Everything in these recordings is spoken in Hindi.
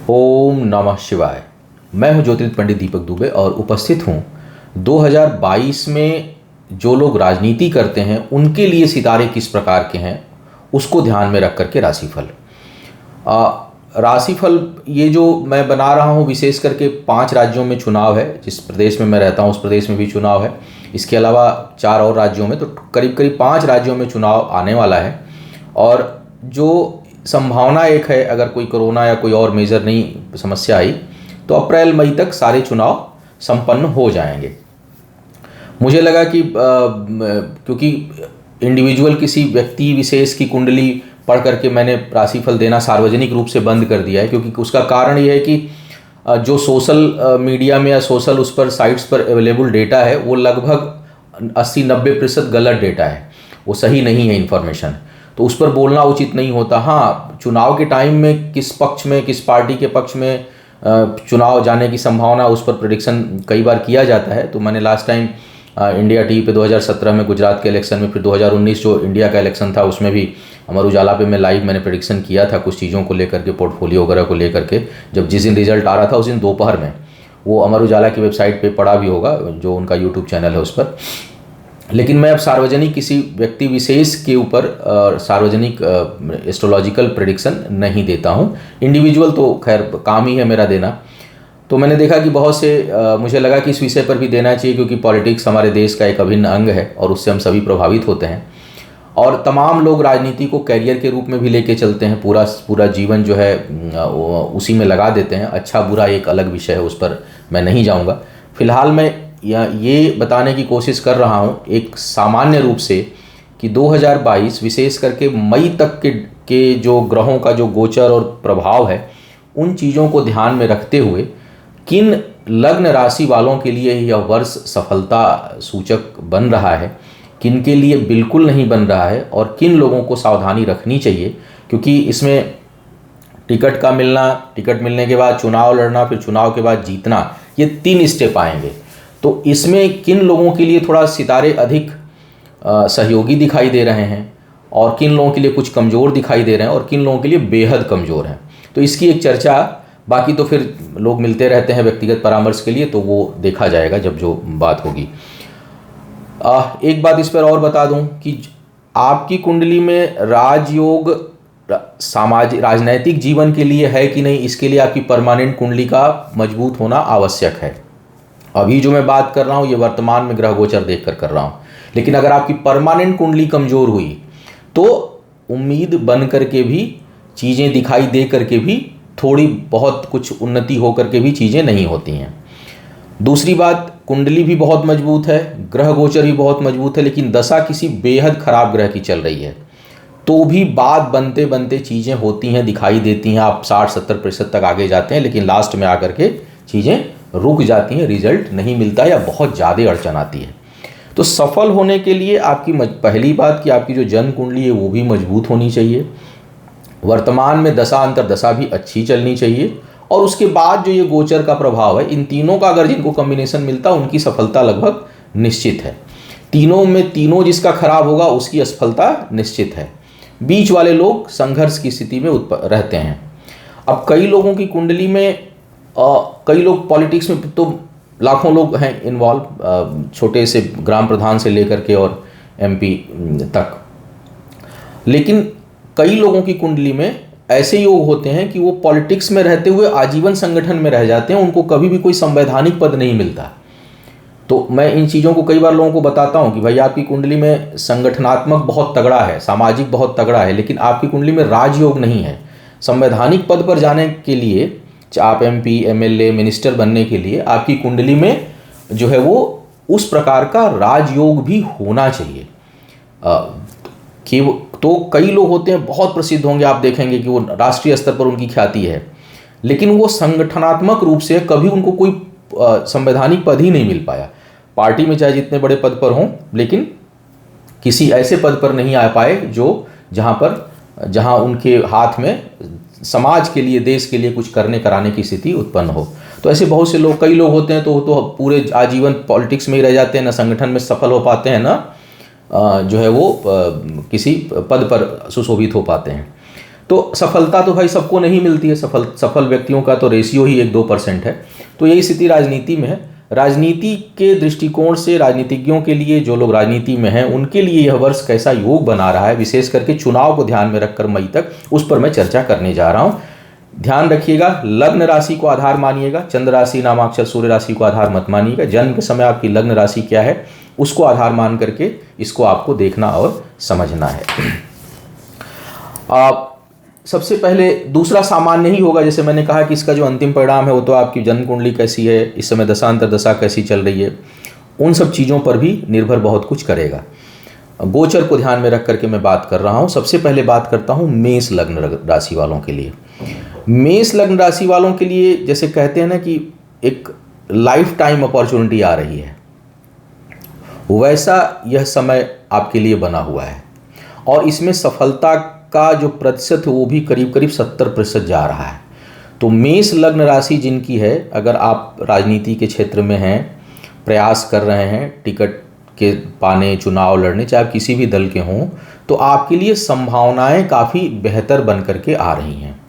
ओम नमः शिवाय। मैं हूं ज्योतिर्विद पंडित दीपक दुबे और उपस्थित हूं 2022 में जो लोग राजनीति करते हैं उनके लिए सितारे किस प्रकार के हैं उसको ध्यान में रख करके राशिफल। राशिफल ये जो मैं बना रहा हूं विशेष करके 5 राज्यों में चुनाव है। जिस प्रदेश में मैं रहता हूं उस प्रदेश में भी चुनाव है। इसके अलावा 4 और राज्यों में, तो करीब करीब 5 राज्यों में चुनाव आने वाला है। और जो संभावना एक है, अगर कोई कोरोना या कोई और मेजर नहीं समस्या आई तो अप्रैल मई तक सारे चुनाव संपन्न हो जाएंगे। मुझे लगा कि क्योंकि इंडिविजुअल किसी व्यक्ति विशेष की कुंडली पढ़ करके मैंने राशिफल देना सार्वजनिक रूप से बंद कर दिया है, क्योंकि उसका कारण ये है कि जो सोशल मीडिया में या सोशल उस पर साइट्स पर अवेलेबल डेटा है वो लगभग 80-90% गलत डेटा है, वो सही नहीं है इन्फॉर्मेशन। तो उस पर बोलना उचित नहीं होता। हाँ, चुनाव के टाइम में किस पक्ष में, किस पार्टी के पक्ष में चुनाव जाने की संभावना, उस पर प्रेडिक्शन कई बार किया जाता है। तो मैंने लास्ट टाइम इंडिया टीवी पे 2017 में गुजरात के इलेक्शन में, फिर 2019 जो इंडिया का इलेक्शन था उसमें भी अमर उजाला पे मैं लाइव मैंने प्रेडिक्शन किया था कुछ चीज़ों को लेकर के, पोर्टफोलियो वगैरह को लेकर के। जब जिस दिन रिजल्ट आ रहा था उस दिन दोपहर में, वो अमर उजाला की वेबसाइट पर पड़ा भी होगा, जो उनका यूट्यूब चैनल है उस पर। लेकिन मैं अब सार्वजनिक किसी व्यक्ति विशेष के ऊपर सार्वजनिक एस्ट्रोलॉजिकल प्रेडिक्शन नहीं देता हूँ। इंडिविजुअल तो खैर काम ही है मेरा देना। तो मैंने देखा कि बहुत से मुझे लगा कि इस विषय पर भी देना चाहिए, क्योंकि पॉलिटिक्स हमारे देश का एक अभिन्न अंग है और उससे हम सभी प्रभावित होते हैं। और तमाम लोग राजनीति को कैरियर के रूप में भी लेके चलते हैं, पूरा जीवन जो है उसी में लगा देते हैं। अच्छा बुरा एक अलग विषय है, उस पर मैं नहीं जाऊँगा। फिलहाल मैं ये बताने की कोशिश कर रहा हूँ एक सामान्य रूप से कि 2022 विशेष करके मई तक के जो ग्रहों का जो गोचर और प्रभाव है, उन चीज़ों को ध्यान में रखते हुए किन लग्न राशि वालों के लिए यह वर्ष सफलता सूचक बन रहा है, किन के लिए बिल्कुल नहीं बन रहा है, और किन लोगों को सावधानी रखनी चाहिए। क्योंकि इसमें टिकट का मिलना, टिकट मिलने के बाद चुनाव लड़ना, फिर चुनाव के बाद जीतना, ये 3 स्टेप आएंगे। तो इसमें किन लोगों के लिए थोड़ा सितारे अधिक सहयोगी दिखाई दे रहे हैं, और किन लोगों के लिए कुछ कमज़ोर दिखाई दे रहे हैं, और किन लोगों के लिए बेहद कमज़ोर हैं, तो इसकी एक चर्चा। बाकी तो फिर लोग मिलते रहते हैं व्यक्तिगत परामर्श के लिए, तो वो देखा जाएगा जब जो बात होगी। एक बात इस पर और बता दूं कि आपकी कुंडली में राजयोग सामाजिक राजनैतिक जीवन के लिए है कि नहीं, इसके लिए आपकी परमानेंट कुंडली का मजबूत होना आवश्यक है। अभी जो मैं बात कर रहा हूँ ये वर्तमान में ग्रह गोचर देखकर कर रहा हूँ, लेकिन अगर आपकी परमानेंट कुंडली कमज़ोर हुई तो उम्मीद बन करके भी, चीज़ें दिखाई दे करके भी, थोड़ी बहुत कुछ उन्नति हो करके भी चीज़ें नहीं होती हैं। दूसरी बात, कुंडली भी बहुत मजबूत है, ग्रह गोचर भी बहुत मजबूत है, लेकिन दशा किसी बेहद खराब ग्रह की चल रही है तो भी बात बनते बनते चीज़ें होती हैं, दिखाई देती हैं। आप 60-70% तक आगे जाते हैं, लेकिन लास्ट में आकर के चीज़ें रुक जाती हैं, रिजल्ट नहीं मिलता या बहुत ज़्यादा अड़चन आती है। तो सफल होने के लिए आपकी पहली बात कि आपकी जो जन्म कुंडली है वो भी मजबूत होनी चाहिए, वर्तमान में दशा अंतर दशा भी अच्छी चलनी चाहिए, और उसके बाद जो ये गोचर का प्रभाव है, इन तीनों का अगर जिनको कॉम्बिनेशन मिलता है उनकी सफलता लगभग निश्चित है। तीनों में तीनों जिसका खराब होगा उसकी असफलता निश्चित है। बीच वाले लोग संघर्ष की स्थिति में रहते हैं। अब कई लोगों की कुंडली में कई लोग पॉलिटिक्स में तो लाखों लोग हैं इन्वॉल्व, छोटे से ग्राम प्रधान से लेकर के और MP तक। लेकिन कई लोगों की कुंडली में ऐसे योग होते हैं कि वो पॉलिटिक्स में रहते हुए आजीवन संगठन में रह जाते हैं, उनको कभी भी कोई संवैधानिक पद नहीं मिलता। तो मैं इन चीज़ों को कई बार लोगों को बताता हूँ कि भाई आपकी कुंडली में संगठनात्मक बहुत तगड़ा है, सामाजिक बहुत तगड़ा है, लेकिन आपकी कुंडली में राजयोग नहीं है। संवैधानिक पद पर जाने के लिए, आप MP MLA मिनिस्टर बनने के लिए आपकी कुंडली में जो है वो उस प्रकार का राजयोग भी होना चाहिए। कि तो कई लोग होते हैं बहुत प्रसिद्ध होंगे, आप देखेंगे कि वो राष्ट्रीय स्तर पर उनकी ख्याति है, लेकिन वो संगठनात्मक रूप से कभी उनको कोई संवैधानिक पद ही नहीं मिल पाया। पार्टी में चाहे जितने बड़े पद पर हों, लेकिन किसी ऐसे पद पर नहीं आ पाए जो जहाँ उनके हाथ में समाज के लिए, देश के लिए कुछ करने कराने की स्थिति उत्पन्न हो। तो ऐसे बहुत से लोग, कई लोग होते हैं तो पूरे आजीवन पॉलिटिक्स में ही रह जाते हैं, ना संगठन में सफल हो पाते हैं, ना जो है वो किसी पद पर सुशोभित हो पाते हैं। तो सफलता तो भाई सबको नहीं मिलती है, सफल व्यक्तियों का तो रेशियो ही 1-2% है। तो यही स्थिति राजनीति में है। राजनीति के दृष्टिकोण से राजनीतिज्ञों के लिए, जो लोग राजनीति में हैं, उनके लिए यह वर्ष कैसा योग बना रहा है, विशेष करके चुनाव को ध्यान में रखकर मई तक, उस पर मैं चर्चा करने जा रहा हूँ। ध्यान रखिएगा, लग्न राशि को आधार मानिएगा, चंद्र राशि, नामाक्षर, सूर्य राशि को आधार मत मानिएगा। जन्म के समय आपकी लग्न राशि क्या है उसको आधार मान करके इसको आपको देखना और समझना है। सबसे पहले दूसरा सामान्य ही होगा, जैसे मैंने कहा कि इसका जो अंतिम परिणाम है वो तो आपकी जन्म कुंडली कैसी है, इस समय दशांतर दशा कैसी चल रही है, उन सब चीज़ों पर भी निर्भर बहुत कुछ करेगा। गोचर को ध्यान में रख करके मैं बात कर रहा हूँ। सबसे पहले बात करता हूँ मेष लग्न राशि वालों के लिए। मेष लग्न राशि वालों के लिए जैसे कहते हैं ना कि एक लाइफ टाइम अपॉर्चुनिटी आ रही है, वैसा यह समय आपके लिए बना हुआ है और इसमें सफलता का जो प्रतिशत है वो भी करीब करीब 70% जा रहा है। तो मेष लग्न राशि जिनकी है, अगर आप राजनीति के क्षेत्र में हैं, प्रयास कर रहे हैं टिकट के पाने, चुनाव लड़ने, चाहे आप किसी भी दल के हों, तो आपके लिए संभावनाएं काफ़ी बेहतर बन करके आ रही हैं।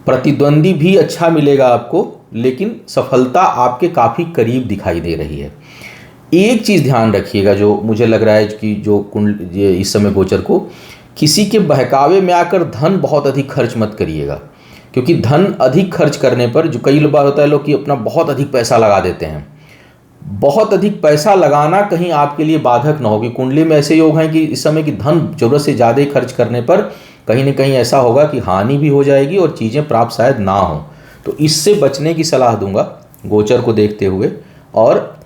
प्रतिद्वंदी भी अच्छा मिलेगा आपको, लेकिन सफलता आपके काफ़ी करीब दिखाई दे रही है। एक चीज़ ध्यान रखिएगा, जो मुझे लग रहा है कि जो इस समय गोचर को, किसी के बहकावे में आकर धन बहुत अधिक खर्च मत करिएगा, क्योंकि धन अधिक खर्च करने पर, जो कई बार होता है लोग कि अपना बहुत अधिक पैसा लगा देते हैं, बहुत अधिक पैसा लगाना कहीं आपके लिए बाधक ना हो। कि कुंडली में ऐसे योग हैं कि इस समय की धन जरूरत से ज़्यादा खर्च करने पर कहीं ना कहीं ऐसा होगा कि हानि भी हो जाएगी और चीज़ें प्राप्त शायद ना हो। तो इससे बचने की सलाह दूंगा गोचर को देखते हुए। और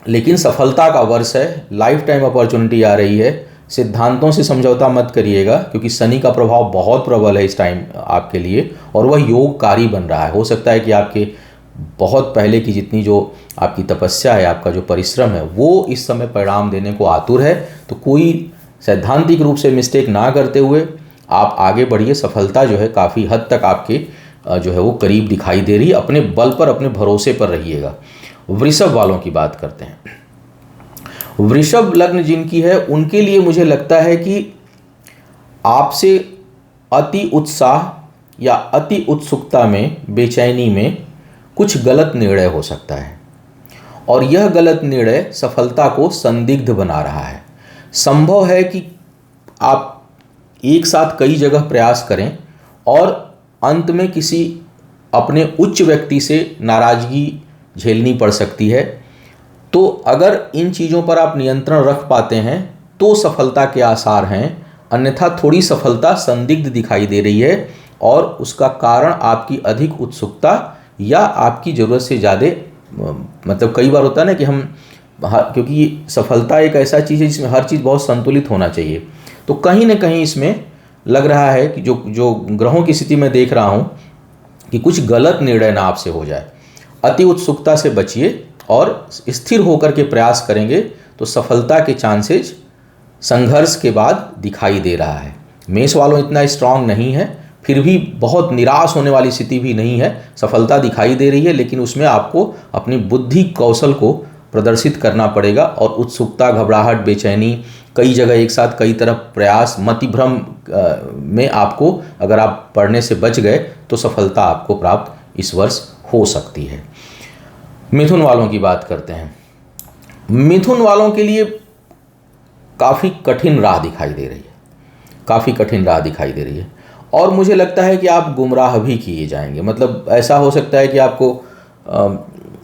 लेकिन सफलता का वर्ष है, लाइफ टाइम अपॉर्चुनिटी आ रही है, सिद्धांतों से समझौता मत करिएगा, क्योंकि शनि का प्रभाव बहुत प्रबल है इस टाइम आपके लिए और वह योगकारी बन रहा है। हो सकता है कि आपके बहुत पहले की जितनी जो आपकी तपस्या है, आपका जो परिश्रम है, वो इस समय परिणाम देने को आतुर है। तो कोई सैद्धांतिक रूप से मिस्टेक ना करते हुए आप आगे बढ़िए। सफलता जो है काफ़ी हद तक आपके जो है वो करीब दिखाई दे रही है। अपने बल पर, अपने भरोसे पर रहिएगा। वृषभ वालों की बात करते हैं। वृषभ लग्न जिनकी है, उनके लिए मुझे लगता है कि आपसे अति उत्साह या अति उत्सुकता में, बेचैनी में कुछ गलत निर्णय हो सकता है और यह गलत निर्णय सफलता को संदिग्ध बना रहा है। संभव है कि आप एक साथ कई जगह प्रयास करें और अंत में किसी अपने उच्च व्यक्ति से नाराजगी झेलनी पड़ सकती है। तो अगर इन चीज़ों पर आप नियंत्रण रख पाते हैं तो सफलता के आसार हैं, अन्यथा थोड़ी सफलता संदिग्ध दिखाई दे रही है और उसका कारण आपकी अधिक उत्सुकता या आपकी ज़रूरत से ज़्यादा, मतलब कई बार होता है ना कि हम, क्योंकि सफलता एक ऐसा चीज़ है जिसमें हर चीज़ बहुत संतुलित होना चाहिए। तो कहीं ना कहीं इसमें लग रहा है कि जो ग्रहों की स्थिति में देख रहा हूँ कि कुछ गलत निर्णय ना आपसे हो जाए। अति उत्सुकता से बचिए और स्थिर होकर के प्रयास करेंगे तो सफलता के चांसेस संघर्ष के बाद दिखाई दे रहा है। मेष वालों इतना स्ट्रांग नहीं है, फिर भी बहुत निराश होने वाली स्थिति भी नहीं है। सफलता दिखाई दे रही है, लेकिन उसमें आपको अपनी बुद्धि कौशल को प्रदर्शित करना पड़ेगा और उत्सुकता, घबराहट, बेचैनी, कई जगह एक साथ कई तरफ प्रयास, मतिभ्रम में आपको, अगर आप पढ़ने से बच गए तो सफलता आपको प्राप्त इस वर्ष हो सकती है। मिथुन वालों की बात करते हैं। मिथुन वालों के लिए काफ़ी कठिन राह दिखाई दे रही है, काफ़ी कठिन राह दिखाई दे रही है और मुझे लगता है कि आप गुमराह भी किए जाएंगे। मतलब ऐसा हो सकता है कि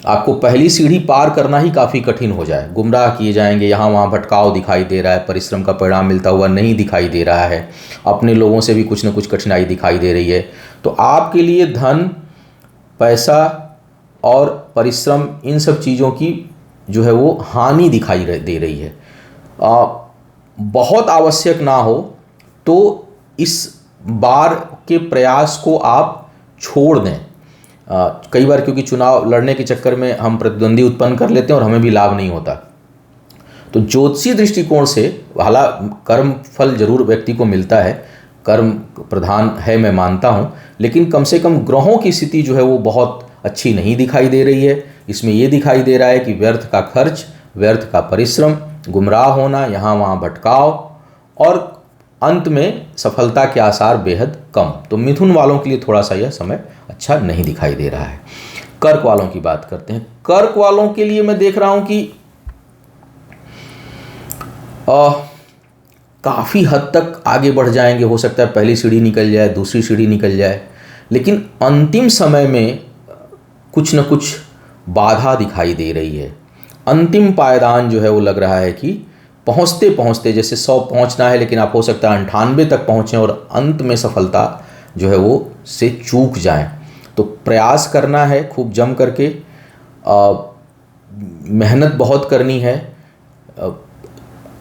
आपको पहली सीढ़ी पार करना ही काफ़ी कठिन हो जाए, गुमराह किए जाएंगे, यहाँ वहाँ भटकाव दिखाई दे रहा है, परिश्रम का परिणाम मिलता हुआ नहीं दिखाई दे रहा है, अपने लोगों से भी कुछ न कुछ कठिनाई दिखाई दे रही है। तो आपके लिए धन, पैसा और परिश्रम, इन सब चीज़ों की जो है वो हानि दिखाई दे रही है। बहुत आवश्यक ना हो तो इस बार के प्रयास को आप छोड़ दें। कई बार क्योंकि चुनाव लड़ने के चक्कर में हम प्रतिद्वंदी उत्पन्न कर लेते हैं और हमें भी लाभ नहीं होता। तो ज्योतिषीय दृष्टिकोण से हालांकि कर्म फल जरूर व्यक्ति को मिलता है, कर्म प्रधान है मैं मानता हूँ, लेकिन कम से कम ग्रहों की स्थिति जो है वो बहुत अच्छी नहीं दिखाई दे रही है। इसमें ये दिखाई दे रहा है कि व्यर्थ का खर्च, व्यर्थ का परिश्रम, गुमराह होना, यहाँ वहाँ भटकाव और अंत में सफलता के आसार बेहद कम। तो मिथुन वालों के लिए थोड़ा सा यह समय अच्छा नहीं दिखाई दे रहा है। कर्क वालों की बात करते हैं। कर्क वालों के लिए मैं देख रहा हूं कि काफ़ी हद तक आगे बढ़ जाएंगे। हो सकता है पहली सीढ़ी निकल जाए, दूसरी सीढ़ी निकल जाए, लेकिन अंतिम समय में कुछ न कुछ बाधा दिखाई दे रही है। अंतिम पायदान जो है वो लग रहा है कि पहुँचते पहुँचते, जैसे 100 पहुँचना है लेकिन आप हो सकता है 98 तक पहुँचें और अंत में सफलता जो है वो से चूक जाएं। तो प्रयास करना है खूब जम करके, मेहनत बहुत करनी है।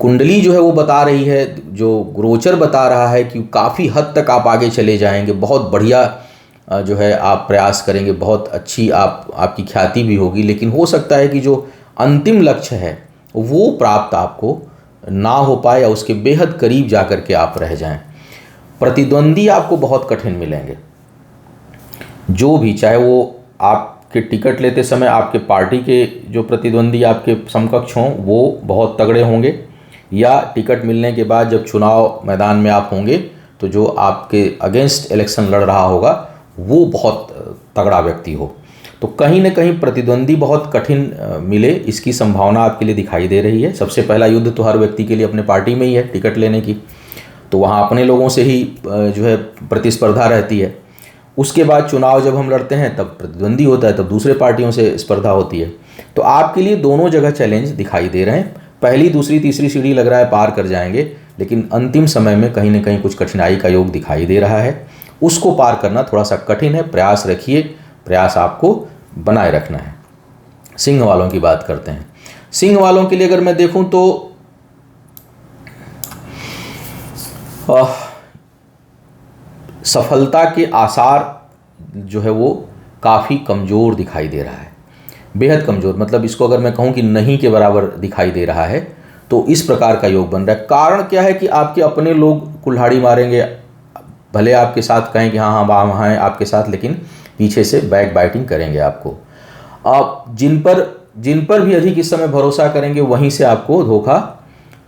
कुंडली जो है वो बता रही है, जो गोचर बता रहा है कि काफ़ी हद तक आप आगे चले जाएंगे, बहुत बढ़िया जो है आप प्रयास करेंगे, बहुत अच्छी आपकी ख्याति भी होगी। लेकिन हो सकता है कि जो अंतिम लक्ष्य है वो प्राप्त आपको ना हो पाए या उसके बेहद करीब जा कर के आप रह जाएं। प्रतिद्वंदी आपको बहुत कठिन मिलेंगे, जो भी, चाहे वो आपके टिकट लेते समय आपके पार्टी के जो प्रतिद्वंदी आपके समकक्ष हों वो बहुत तगड़े होंगे, या टिकट मिलने के बाद जब चुनाव मैदान में आप होंगे तो जो आपके अगेंस्ट इलेक्शन लड़ रहा होगा वो बहुत तगड़ा व्यक्ति हो। तो कहीं ना कहीं प्रतिद्वंदी बहुत कठिन मिले, इसकी संभावना आपके लिए दिखाई दे रही है। सबसे पहला युद्ध तो हर व्यक्ति के लिए अपने पार्टी में ही है टिकट लेने की, तो वहाँ अपने लोगों से ही जो है प्रतिस्पर्धा रहती है। उसके बाद चुनाव जब हम लड़ते हैं तब प्रतिद्वंदी होता है, तब दूसरे पार्टियों से स्पर्धा होती है। तो आपके लिए दोनों जगह चैलेंज दिखाई दे रहे हैं। पहली, दूसरी, तीसरी सीढ़ी लग रहा है पार कर जाएंगे, लेकिन अंतिम समय में कहीं ना कहीं कुछ कठिनाई का योग दिखाई दे रहा है। उसको पार करना थोड़ा सा कठिन है। प्रयास रखिए, प्रयास आपको बनाए रखना है। सिंह वालों की बात करते हैं। सिंह वालों के लिए अगर मैं देखूं तो सफलता के आसार जो है वो काफ़ी कमज़ोर दिखाई दे रहा है, बेहद कमज़ोर। मतलब इसको अगर मैं कहूं कि नहीं के बराबर दिखाई दे रहा है, तो इस प्रकार का योग बन रहा है। कारण क्या है कि आपके अपने लोग कुल्हाड़ी मारेंगे, भले आपके साथ कहें कि हाँ हाँ वहाँ हैं आपके साथ, लेकिन पीछे से बैक बाइटिंग करेंगे आपको। आप जिन पर भी अधिक इस समय भरोसा करेंगे वहीं से आपको धोखा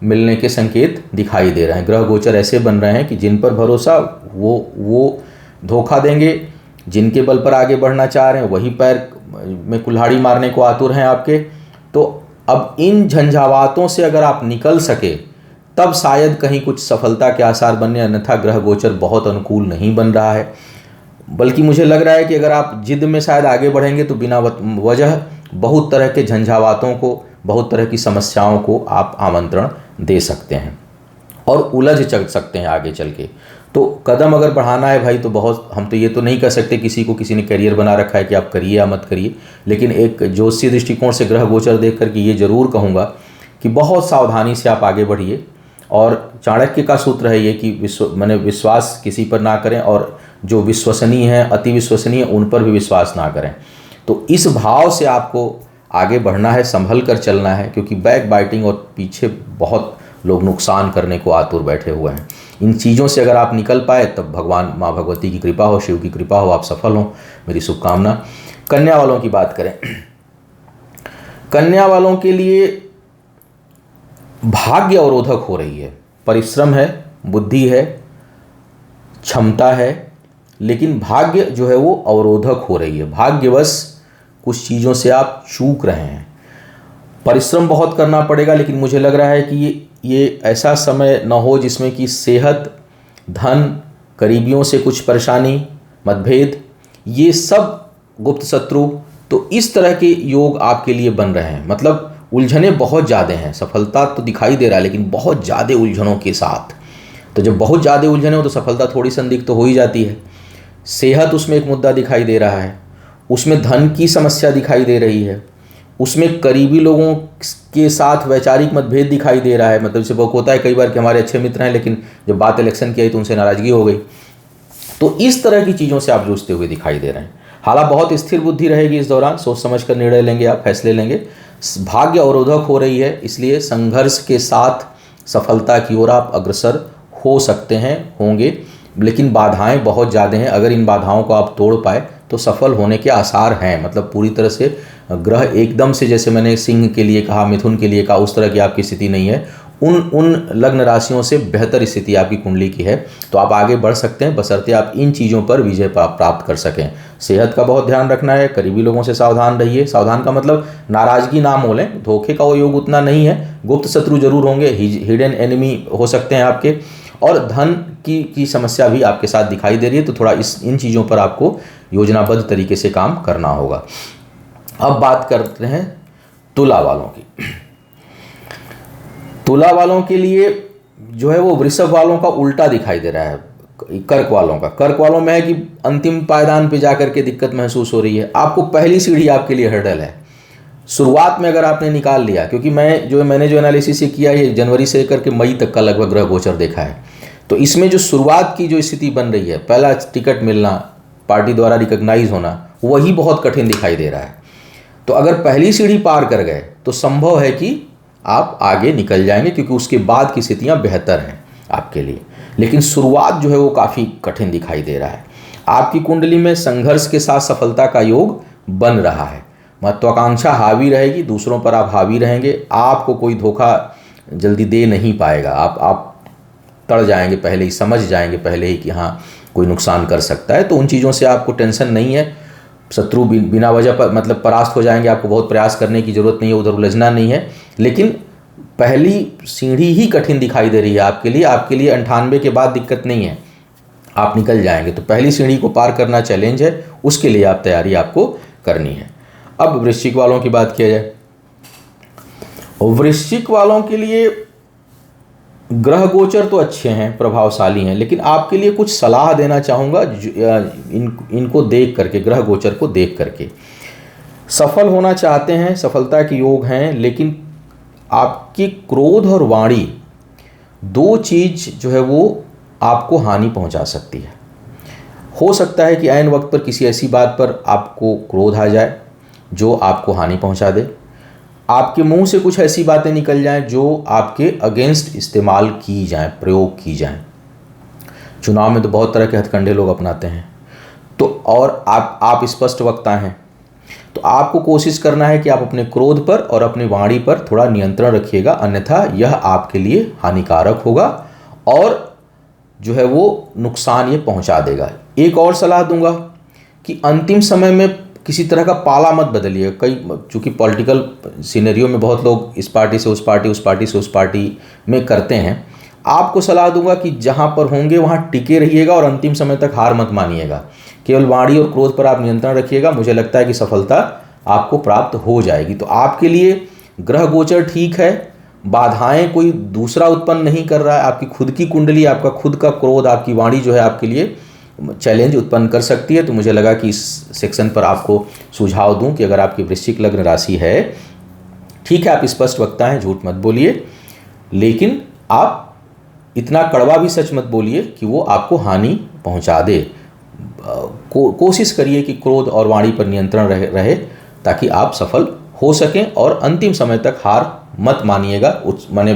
मिलने के संकेत दिखाई दे रहे हैं। ग्रह गोचर ऐसे बन रहे हैं कि जिन पर भरोसा वो धोखा देंगे, जिनके बल पर आगे बढ़ना चाह रहे हैं वही पैर में कुल्हाड़ी मारने को आतुर हैं आपके। तो अब इन झंझावातों से अगर आप निकल सके तब शायद कहीं कुछ सफलता के आसार बनने, अन्यथा ग्रह गोचर बहुत अनुकूल नहीं बन रहा है। बल्कि मुझे लग रहा है कि अगर आप जिद में शायद आगे बढ़ेंगे तो बिना वजह बहुत तरह के झंझावातों को, बहुत तरह की समस्याओं को आप आमंत्रण दे सकते हैं और उलझ चल सकते हैं आगे चल के। तो कदम अगर बढ़ाना है भाई, तो बहुत, हम तो ये तो नहीं कह सकते किसी को किसी ने करियर बना रखा है कि आप करिए या मत करिए, लेकिन एक ज्योतिषीय दृष्टिकोण से ग्रह गोचर देख करके ये जरूर कहूँगा कि बहुत सावधानी से आप आगे बढ़िए। और चाणक्य का सूत्र है ये कि विश्वास किसी पर ना करें, और जो विश्वसनीय है, अति विश्वसनीय, उन पर भी विश्वास ना करें। तो इस भाव से आपको आगे बढ़ना है, संभल कर चलना है, क्योंकि बैक बाइटिंग और पीछे बहुत लोग नुकसान करने को आतुर बैठे हुए हैं। इन चीज़ों से अगर आप निकल पाए तब भगवान माँ भगवती की कृपा हो, शिव की कृपा हो, आप सफल हो, मेरी शुभकामना। कन्या वालों की बात करें। कन्या वालों के लिए भाग्य अवरोधक हो रही है। परिश्रम है, बुद्धि है, क्षमता है, लेकिन भाग्य जो है वो अवरोधक हो रही है। भाग्यवश कुछ चीज़ों से आप चूक रहे हैं। परिश्रम बहुत करना पड़ेगा, लेकिन मुझे लग रहा है कि ये ऐसा समय न हो जिसमें कि सेहत, धन, करीबियों से कुछ परेशानी, मतभेद, ये सब गुप्त शत्रु, तो इस तरह के योग आपके लिए बन रहे हैं। मतलब उलझनें बहुत ज़्यादा हैं। सफलता तो दिखाई दे रहा है लेकिन बहुत ज़्यादा उलझनों के साथ। तो जब बहुत ज़्यादा उलझने हो तो सफलता थोड़ी संदिग्ध तो हो ही जाती है। सेहत उसमें एक मुद्दा दिखाई दे रहा है, उसमें धन की समस्या दिखाई दे रही है, उसमें करीबी लोगों के साथ वैचारिक मतभेद दिखाई दे रहा है। मतलब जैसे वो होता है कई बार कि हमारे अच्छे मित्र हैं लेकिन जब बात इलेक्शन की आई तो उनसे नाराज़गी हो गई। तो इस तरह की चीज़ों से आप जूझते हुए दिखाई दे रहे हैं। हालांकि बहुत स्थिर बुद्धि रहेगी इस दौरान, सोच समझ कर निर्णय लेंगे आप, फैसले लेंगे। भाग्य अवरोधक हो रही है, इसलिए संघर्ष के साथ सफलता की ओर आप अग्रसर हो सकते हैं, होंगे, लेकिन बाधाएं बहुत ज़्यादा हैं। अगर इन बाधाओं को आप तोड़ पाए तो सफल होने के आसार हैं। मतलब पूरी तरह से ग्रह एकदम से, जैसे मैंने सिंह के लिए कहा, मिथुन के लिए कहा, उस तरह की आपकी स्थिति नहीं है। उन लग्न राशियों से बेहतर स्थिति आपकी कुंडली की है, तो आप आगे बढ़ सकते हैं, बशर्ते आप इन चीज़ों पर विजय प्राप्त कर सकें। सेहत का बहुत ध्यान रखना है, करीबी लोगों से सावधान रहिए। सावधान का मतलब नाराज़गी ना मोलें, धोखे का वो योग उतना नहीं है, गुप्त शत्रु जरूर होंगे, हिडन एनिमी हो सकते हैं आपके, और धन की समस्या भी आपके साथ दिखाई दे रही है, तो थोड़ा इन चीज़ों पर आपको योजनाबद्ध तरीके से काम करना होगा। अब बात करते हैं तुला वालों की। तुला वालों के लिए जो है वो वृषभ वालों का उल्टा दिखाई दे रहा है, कर्क वालों का। कर्क वालों में है कि अंतिम पायदान पे जाकर के दिक्कत महसूस हो रही है, आपको पहली सीढ़ी आपके लिए हर्डल है। शुरुआत में अगर आपने निकाल लिया, क्योंकि मैंने जो एनालिसिस किया है, जनवरी से लेकर के मई तक का लगभग ग्रह गोचर देखा है, तो इसमें जो शुरुआत की जो स्थिति बन रही है, पहला टिकट मिलना, पार्टी द्वारा रिकॉग्नाइज होना, वही बहुत कठिन दिखाई दे रहा है। तो अगर पहली सीढ़ी पार कर गए तो संभव है कि आप आगे निकल जाएंगे, क्योंकि उसके बाद की स्थितियां बेहतर हैं आपके लिए। लेकिन शुरुआत जो है वो काफ़ी कठिन दिखाई दे रहा है। आपकी कुंडली में संघर्ष के साथ सफलता का योग बन रहा है, महत्वाकांक्षा हावी रहेगी, दूसरों पर आप हावी रहेंगे, आपको कोई धोखा जल्दी दे नहीं पाएगा। आप तड़ जाएंगे, पहले ही समझ जाएंगे पहले ही कि हाँ कोई नुकसान कर सकता है, तो उन चीज़ों से आपको टेंशन नहीं है। शत्रु बिना वजह पर मतलब परास्त हो जाएंगे, आपको बहुत प्रयास करने की ज़रूरत नहीं है, उधर उलझना नहीं है। लेकिन पहली सीढ़ी ही कठिन दिखाई दे रही है आपके लिए। 98 के बाद दिक्कत नहीं है, आप निकल जाएंगे। तो पहली सीढ़ी को पार करना चैलेंज है, उसके लिए आप तैयारी आपको करनी है। अब वृश्चिक वालों की बात किया जाए, वृश्चिक वालों के लिए ग्रह गोचर तो अच्छे हैं, प्रभावशाली हैं, लेकिन आपके लिए कुछ सलाह देना चाहूँगा इनको देख करके, ग्रह गोचर को देख करके। सफल होना चाहते हैं, सफलता के योग हैं, लेकिन आपकी क्रोध और वाणी, दो चीज़ जो है वो आपको हानि पहुंचा सकती है। हो सकता है कि ऐन वक्त पर किसी ऐसी बात पर आपको क्रोध आ जाए जो आपको हानि पहुंचा दे, आपके मुंह से कुछ ऐसी बातें निकल जाएं जो आपके अगेंस्ट इस्तेमाल की जाएं, प्रयोग की जाएं। चुनाव में तो बहुत तरह के हथकंडे लोग अपनाते हैं, तो और आप स्पष्ट वक्ता हैं, तो आपको कोशिश करना है कि आप अपने क्रोध पर और अपनी वाणी पर थोड़ा नियंत्रण रखिएगा, अन्यथा यह आपके लिए हानिकारक होगा और जो है वो नुकसान ये पहुंचा देगा। एक और सलाह दूंगा कि अंतिम समय में किसी तरह का पाला मत बदलिए। चूँकि पॉलिटिकल सिनेरियो में बहुत लोग इस पार्टी से उस पार्टी, उस पार्टी से उस पार्टी में करते हैं। आपको सलाह दूंगा कि जहाँ पर होंगे वहाँ टिके रहिएगा और अंतिम समय तक हार मत मानिएगा। केवल वाणी और क्रोध पर आप नियंत्रण रखिएगा, मुझे लगता है कि सफलता आपको प्राप्त हो जाएगी। तो आपके लिए ग्रह गोचर ठीक है, बाधाएं कोई दूसरा उत्पन्न नहीं कर रहा है, आपकी खुद की कुंडली, आपका खुद का क्रोध, आपकी वाणी जो है आपके लिए चैलेंज उत्पन्न कर सकती है। तो मुझे लगा कि इस सेक्शन पर आपको सुझाव दूं कि अगर आपकी वृश्चिक लग्न राशि है, ठीक है आप स्पष्ट वक्ता हैं, झूठ मत बोलिए, लेकिन आप इतना कड़वा भी सच मत बोलिए कि वो आपको हानि पहुंचा दे। कोशिश करिए कि क्रोध और वाणी पर नियंत्रण रहे ताकि आप सफल हो सकें और अंतिम समय तक हार मत मानिएगा। माने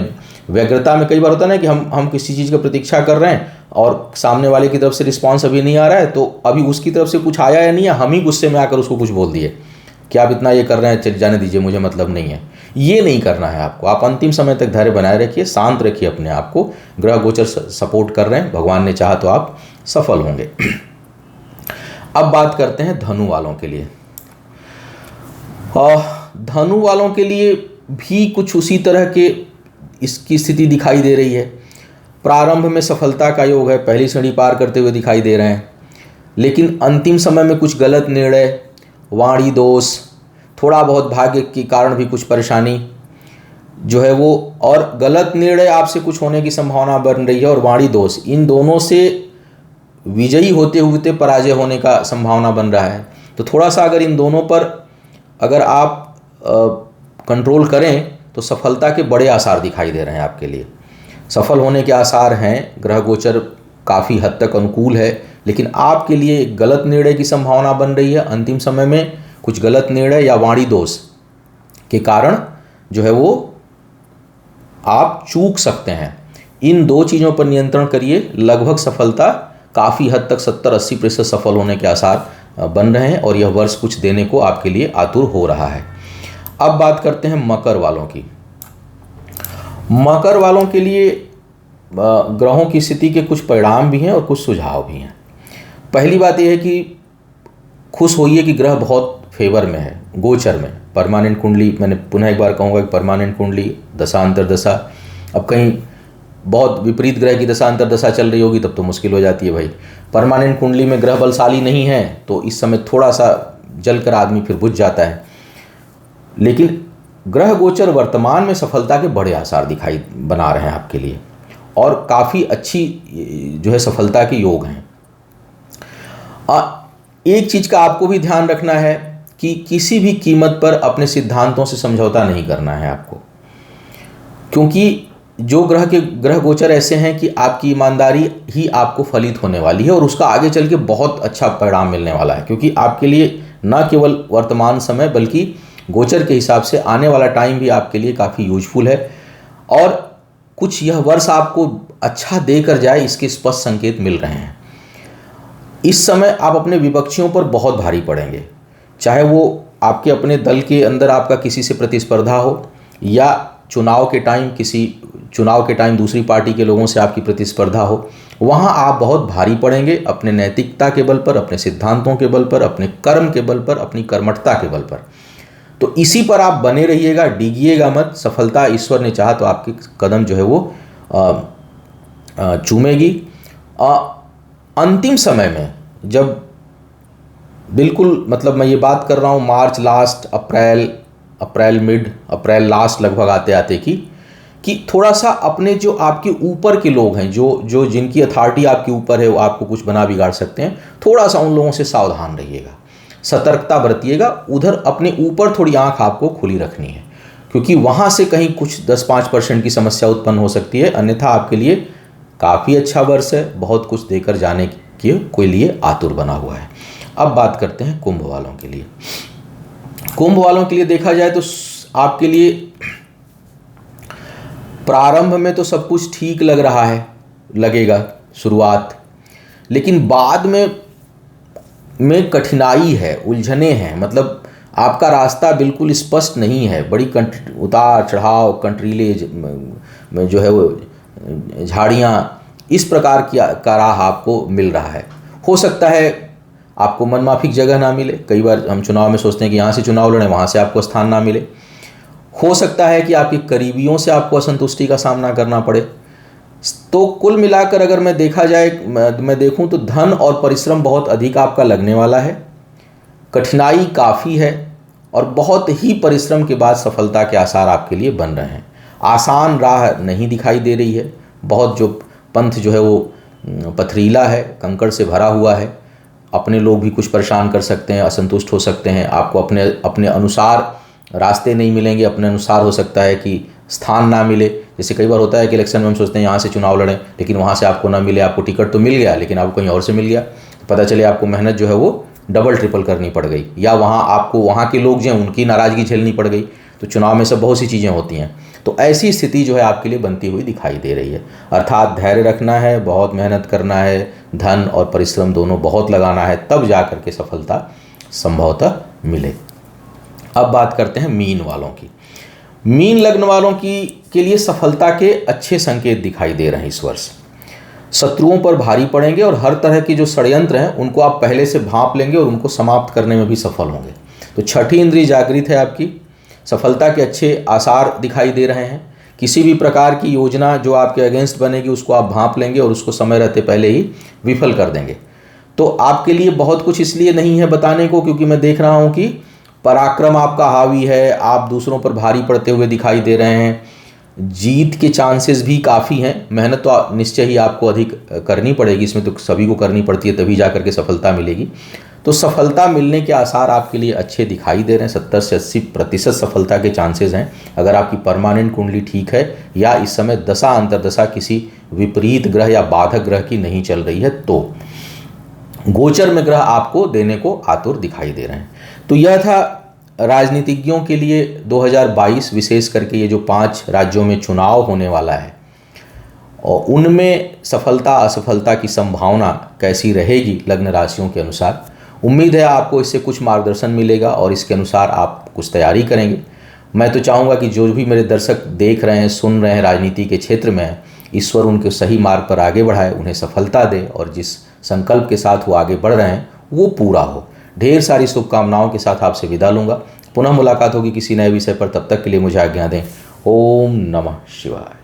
व्यग्रता में कई बार होता है ना कि हम किसी चीज़ की प्रतीक्षा कर रहे हैं और सामने वाले की तरफ से रिस्पांस अभी नहीं आ रहा है, तो अभी उसकी तरफ से कुछ आया या नहीं है, हम ही गुस्से में आकर उसको कुछ बोल दिए कि आप इतना ये कर रहे हैं, चल जाने दीजिए, मुझे मतलब नहीं है। ये नहीं करना है आपको। आप अंतिम समय तक धैर्य बनाए रखिए, शांत रखिए अपने आप को। ग्रह गोचर सपोर्ट कर रहे हैं, भगवान ने चाहा तो आप सफल होंगे। अब बात करते हैं धनु वालों के लिए। धनु वालों के लिए भी कुछ उसी तरह के इसकी स्थिति दिखाई दे रही है। प्रारंभ में सफलता का योग है, पहली सीढ़ी पार करते हुए दिखाई दे रहे हैं, लेकिन अंतिम समय में कुछ गलत निर्णय, वाणी दोष, थोड़ा बहुत भाग्य के कारण भी कुछ परेशानी जो है वो, और गलत निर्णय आपसे कुछ होने की संभावना बन रही है, और वाणी दोष, इन दोनों से विजयी होते हुए पराजय होने का संभावना बन रहा है। तो थोड़ा सा अगर इन दोनों पर अगर आप कंट्रोल करें तो सफलता के बड़े आसार दिखाई दे रहे हैं आपके लिए। सफल होने के आसार हैं, ग्रह गोचर काफ़ी हद तक अनुकूल है, लेकिन आपके लिए एक गलत निर्णय की संभावना बन रही है। अंतिम समय में कुछ गलत निर्णय या वाणी दोष के कारण जो है वो आप चूक सकते हैं। इन दो चीज़ों पर नियंत्रण करिए, लगभग सफलता काफ़ी हद तक 70-80% सफल होने के आसार बन रहे हैं और यह वर्ष कुछ देने को आपके लिए आतुर हो रहा है। अब बात करते हैं मकर वालों की। मकर वालों के लिए ग्रहों की स्थिति के कुछ परिणाम भी हैं और कुछ सुझाव भी हैं। पहली बात यह है कि खुश होइए कि ग्रह बहुत फेवर में है, गोचर में। परमानेंट कुंडली, मैंने पुनः एक बार कहूँगा कि परमानेंट कुंडली, दशा अंतरदशा, अब कहीं बहुत विपरीत ग्रह की दशा अंतरदशा चल रही होगी तब तो मुश्किल हो जाती है भाई। परमानेंट कुंडली में ग्रह बलशाली नहीं है तो इस समय थोड़ा सा जलकर आदमी फिर बुझ जाता है, लेकिन ग्रह गोचर वर्तमान में सफलता के बड़े आसार दिखाई बना रहे हैं आपके लिए और काफ़ी अच्छी जो है सफलता के योग हैं। एक चीज़ का आपको भी ध्यान रखना है कि किसी भी कीमत पर अपने सिद्धांतों से समझौता नहीं करना है आपको, क्योंकि जो ग्रह गोचर ऐसे हैं कि आपकी ईमानदारी ही आपको फलित होने वाली है और उसका आगे चल के बहुत अच्छा परिणाम मिलने वाला है, क्योंकि आपके लिए न केवल वर्तमान समय बल्कि गोचर के हिसाब से आने वाला टाइम भी आपके लिए काफ़ी यूजफुल है और कुछ यह वर्ष आपको अच्छा देकर जाए इसके स्पष्ट संकेत मिल रहे हैं। इस समय आप अपने विपक्षियों पर बहुत भारी पड़ेंगे, चाहे वो आपके अपने दल के अंदर आपका किसी से प्रतिस्पर्धा हो या चुनाव के टाइम दूसरी पार्टी के लोगों से आपकी प्रतिस्पर्धा हो, वहाँ आप बहुत भारी पड़ेंगे अपने नैतिकता के बल पर, अपने सिद्धांतों के बल पर, अपने कर्म के बल पर, अपनी कर्मठता के बल पर। तो इसी पर आप बने रहिएगा, डिगिएगा मत। सफलता ईश्वर ने चाहा तो आपके कदम जो है वो चूमेगी। अंतिम समय में जब बिल्कुल, मतलब मैं ये बात कर रहा हूँ मार्च लास्ट, अप्रैल मिड, अप्रैल लास्ट लगभग आते आते कि थोड़ा सा अपने जो आपके ऊपर के लोग हैं, जो जिनकी अथॉरिटी आपके ऊपर है, वो आपको कुछ बना बिगाड़ सकते हैं, थोड़ा सा उन लोगों से सावधान रहिएगा, सतर्कता बरतिएगा। उधर अपने ऊपर थोड़ी आंख आपको खुली रखनी है, क्योंकि वहाँ से कहीं कुछ 10-5% की समस्या उत्पन्न हो सकती है। अन्यथा आपके लिए काफ़ी अच्छा वर्ष है, बहुत कुछ देकर जाने के लिए आतुर बना हुआ है। अब बात करते हैं कुंभ वालों के लिए। कुंभ वालों के लिए देखा जाए तो आपके लिए प्रारंभ में तो सब कुछ ठीक लग रहा है, लगेगा शुरुआत, लेकिन बाद में कठिनाई है, उलझने हैं। मतलब आपका रास्ता बिल्कुल स्पष्ट नहीं है, बड़ी उतार चढ़ाव, कंट्रीले में जो है वो झाड़ियाँ, इस प्रकार का राह आपको मिल रहा है। हो सकता है आपको मनमाफिक जगह ना मिले। कई बार हम चुनाव में सोचते हैं कि यहाँ से चुनाव लड़ें, वहाँ से आपको स्थान ना मिले। हो सकता है कि आपके करीबियों से आपको असंतुष्टि का सामना करना पड़े। तो कुल मिलाकर अगर मैं देखूं तो धन और परिश्रम बहुत अधिक आपका लगने वाला है, कठिनाई काफ़ी है और बहुत ही परिश्रम के बाद सफलता के आसार आपके लिए बन रहे हैं। आसान राह नहीं दिखाई दे रही है, बहुत जो पंथ जो है वो पथरीला है, कंकड़ से भरा हुआ है। अपने लोग भी कुछ परेशान कर सकते हैं, असंतुष्ट हो सकते हैं, आपको अपने अनुसार रास्ते नहीं मिलेंगे, अपने अनुसार हो सकता है कि स्थान ना मिले। जैसे कई बार होता है कि इलेक्शन में हम सोचते हैं यहाँ से चुनाव लड़ें, लेकिन वहाँ से आपको ना मिले, आपको टिकट तो मिल गया लेकिन आपको कहीं और से मिल गया, पता चले आपको मेहनत जो है वो डबल ट्रिपल करनी पड़ गई, या वहाँ के लोग जो हैं उनकी नाराज़गी झेलनी पड़ गई। तो चुनाव में सब बहुत सी चीज़ें होती हैं। तो ऐसी स्थिति जो है आपके लिए बनती हुई दिखाई दे रही है। अर्थात धैर्य रखना है, बहुत मेहनत करना है, धन और परिश्रम दोनों बहुत लगाना है, तब जा कर के सफलता संभवतः मिले। अब बात करते हैं मीन वालों की। मीन लग्न वालों के लिए सफलता के अच्छे संकेत दिखाई दे रहे हैं इस वर्ष। शत्रुओं पर भारी पड़ेंगे और हर तरह की जो षड्यंत्र हैं उनको आप पहले से भांप लेंगे और उनको समाप्त करने में भी सफल होंगे। तो छठी इंद्रिय जागृत है आपकी, सफलता के अच्छे आसार दिखाई दे रहे हैं। किसी भी प्रकार की योजना जो आपके अगेंस्ट बनेगी उसको आप भांप लेंगे और उसको समय रहते पहले ही विफल कर देंगे। तो आपके लिए बहुत कुछ इसलिए नहीं है बताने को, क्योंकि मैं देख रहा हूँ कि पराक्रम आपका हावी है, आप दूसरों पर भारी पड़ते हुए दिखाई दे रहे हैं, जीत के चांसेस भी काफ़ी हैं। मेहनत तो निश्चय ही आपको अधिक करनी पड़ेगी, इसमें तो सभी को करनी पड़ती है, तभी जा करके सफलता मिलेगी। तो सफलता मिलने के आसार आपके लिए अच्छे दिखाई दे रहे हैं। 70 से 80% सफलता के चांसेस हैं अगर आपकी परमानेंट कुंडली ठीक है या इस समय दशा अंतरदशा किसी विपरीत ग्रह या बाधक ग्रह की नहीं चल रही है। तो गोचर में ग्रह आपको देने को आतुर दिखाई दे रहे हैं। तो यह था राजनीतिज्ञों के लिए 2022, विशेष करके ये जो 5 राज्यों में चुनाव होने वाला है और उनमें सफलता असफलता की संभावना कैसी रहेगी लग्न राशियों के अनुसार। उम्मीद है आपको इससे कुछ मार्गदर्शन मिलेगा और इसके अनुसार आप कुछ तैयारी करेंगे। मैं तो चाहूँगा कि जो भी मेरे दर्शक देख रहे हैं, सुन रहे हैं, राजनीति के क्षेत्र में हैं, ईश्वर उनके सही मार्ग पर आगे बढ़ाए, उन्हें सफलता दे और जिस संकल्प के साथ वो आगे बढ़ रहे हैं वो पूरा हो। ढेर सारी शुभकामनाओं के साथ आपसे विदा लूँगा। पुनः मुलाकात होगी किसी नए विषय पर। तब तक के लिए मुझे आज्ञा दें। ओम नमः शिवाय।